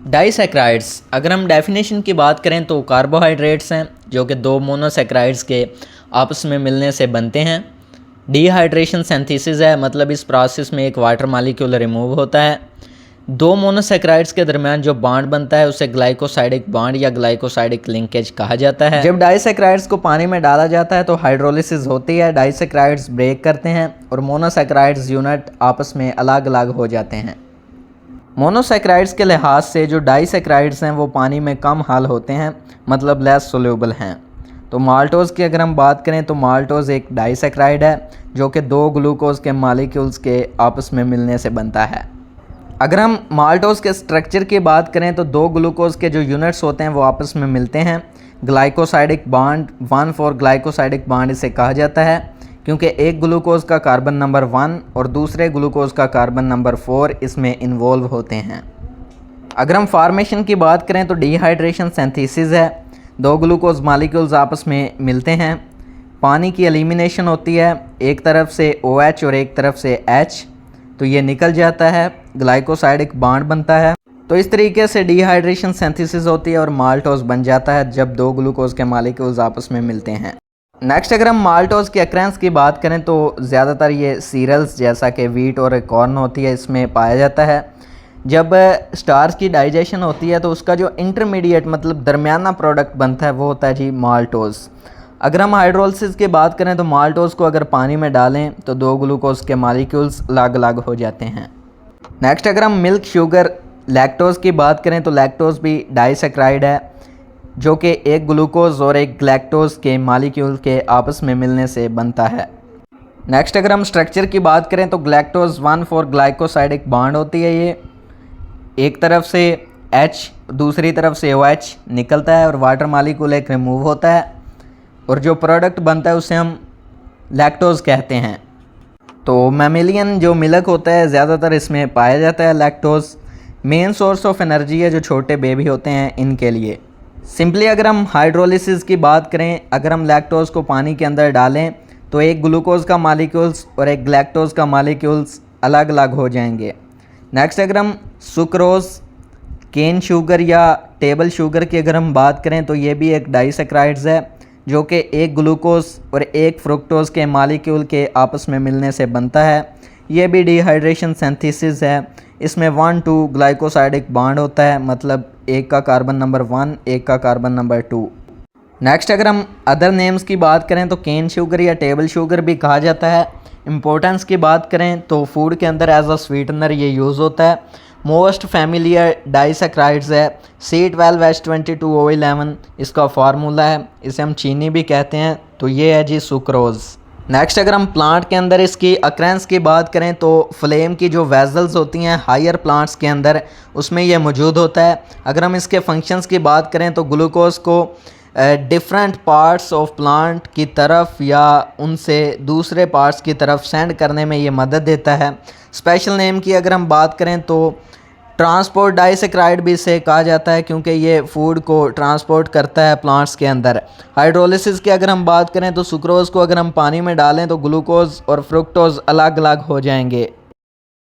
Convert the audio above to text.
डाइसैक्राइड्स, अगर हम डेफिनेशन की बात करें तो कार्बोहाइड्रेट्स हैं जो कि दो मोनोसैक्राइड्स के आपस में मिलने से बनते हैं। डिहाइड्रेशन सिंथेसिस है, मतलब इस प्रोसेस में एक वाटर मॉलिक्यूल रिमूव होता है। दो मोनोसैक्राइड्स के दरमियान जो बॉन्ड बनता है उसे ग्लाइकोसाइडिक बॉन्ड या ग्लाइकोसाइडिक लिंकेज कहा जाता है। जब डाइसैक्राइड्स को पानी में डाला जाता है तो हाइड्रोलिसिस होती है, डाइसैक्राइड्स ब्रेक करते हैं और मोनोसैक्राइड्स यूनिट आपस में अलग अलग हो जाते हैं। मोनोसैक्राइड्स के लिहाज से जो डाइसैक्राइड्स हैं वो पानी में कम हाल होते हैं, मतलब लेस सोल्यूबल हैं। तो माल्टोज़ की अगर हम बात करें तो माल्टोज़ एक डाइसैक्राइड है जो कि दो ग्लूकोज के मॉलिक्यूल्स के आपस में मिलने से बनता है। अगर हम माल्टोज़ के स्ट्रक्चर की बात करें तो दो ग्लूकोज के जो यूनिट्स होते हैं वो आपस में मिलते हैं। ग्लाइकोसाइडिक बॉन्ड 1,4 ग्लाइकोसाइडिक बॉन्ड इसे कहा जाता है, क्योंकि एक ग्लूकोज का कार्बन नंबर 1 और दूसरे ग्लूकोज का कार्बन नंबर 4 इसमें इन्वॉल्व होते हैं। अगर हम फार्मेशन की बात करें तो डिहाइड्रेशन सिंथेसिस है, दो ग्लूकोज मॉलिक्यूल्स आपस में मिलते हैं, पानी की एलिमिनेशन होती है, एक तरफ से OH और एक तरफ से H, तो ये निकल जाता है, ग्लाइकोसाइडिक बॉन्ड बनता है। तो इस तरीके से डिहाइड्रेशन सिंथेसिस होती है और माल्टोज़ बन जाता है जब दो ग्लूकोज के मॉलिक्यूल्स आपस में मिलते हैं। नेक्स्ट अगर हम माल्टोज़ के अक्रेंस की बात करें तो ज़्यादातर ये सीरियल्स जैसा कि वीट और कॉर्न होती है इसमें पाया जाता है। जब स्टार्च की डाइजेशन होती है तो उसका जो इंटरमीडिएट मतलब दरमियाना प्रोडक्ट बनता है वो होता है जी माल्टोज़। अगर हम हाइड्रोलिसिस की बात करें तो माल्टोज़ को अगर पानी में डालें तो दो ग्लूकोज के मॉलिक्यूल्स अलग अलग हो जाते हैं। नेक्स्ट अगर हम मिल्क, शुगर, लैक्टोज़ की बात करें तो लैक्टोज़ भी डाइसैक्राइड है जो कि एक ग्लूकोज और एक ग्लैक्टोज के मॉलिक्यूल के आपस में मिलने से बनता है। नेक्स्ट अगर हम स्ट्रक्चर की बात करें तो ग्लैक्टोज 1,4 ग्लाइकोसाइडिक बॉन्ड होती है, ये एक तरफ से H दूसरी तरफ से OH निकलता है और वाटर मॉलिक्यूल एक रिमूव होता है और जो प्रोडक्ट बनता है उसे हम लैक्टोज कहते हैं। तो मैमेलियन जो मिल्क होता है ज़्यादातर इसमें पाया जाता है lactose. Main source of energy है जो छोटे बेबी होते हैं इनके लिए। सिंपली अगर हम हाइड्रोलिसिस की बात करें, अगर हम लैक्टोज़ को पानी के अंदर डालें तो एक ग्लूकोज का मॉलिक्यूल्स और एक ग्लैक्टोज का मॉलिक्यूल्स अलग अलग हो जाएंगे। नेक्स्ट अगर हम सुक्रोज, केन शुगर या टेबल शुगर की अगर हम बात करें तो ये भी एक डाइसैक्राइड्स है जो कि एक ग्लूकोज और एक फ्रुक्टोज के मॉलिक्यूल के आपस में मिलने से बनता है। ये भी डिहाइड्रेशन सिंथेसिस है, इसमें 1,2 ग्लाइकोसाइडिक बॉन्ड होता है, मतलब एक का कार्बन नंबर 1 एक का कार्बन नंबर 2। नेक्स्ट अगर हम अदर नेम्स की बात करें तो केन शुगर या टेबल शुगर भी कहा जाता है। इम्पोर्टेंस की बात करें तो फूड के अंदर एज अ स्वीटनर ये यूज़ होता है। मोस्ट फैमिलियर डाइसैक्राइड्स है C12H22O11 इसका फार्मूला है, इसे हम चीनी भी कहते हैं। तो ये है जी सुक्रोज़। नेक्स्ट अगर हम प्लांट के अंदर इसकी अक्रेंस की बात करें तो फ्लेम की जो वेजल्स होती हैं हायर प्लांट्स के अंदर उसमें यह मौजूद होता है। अगर हम इसके फंक्शंस की बात करें तो ग्लूकोज को डिफरेंट पार्ट्स ऑफ प्लांट की तरफ या उनसे दूसरे पार्ट्स की तरफ सेंड करने में ये मदद देता है। स्पेशल नेम की अगर हम बात करें तो ट्रांसपोर्ट डाइसैक्राइड भी इसे कहा जाता है क्योंकि ये फूड को ट्रांसपोर्ट करता है प्लांट्स के अंदर। हाइड्रोलिसिस की अगर हम बात करें तो सुक्रोज़ को अगर हम पानी में डालें तो ग्लूकोज और फ्रुक्टोज अलग अलग हो जाएंगे।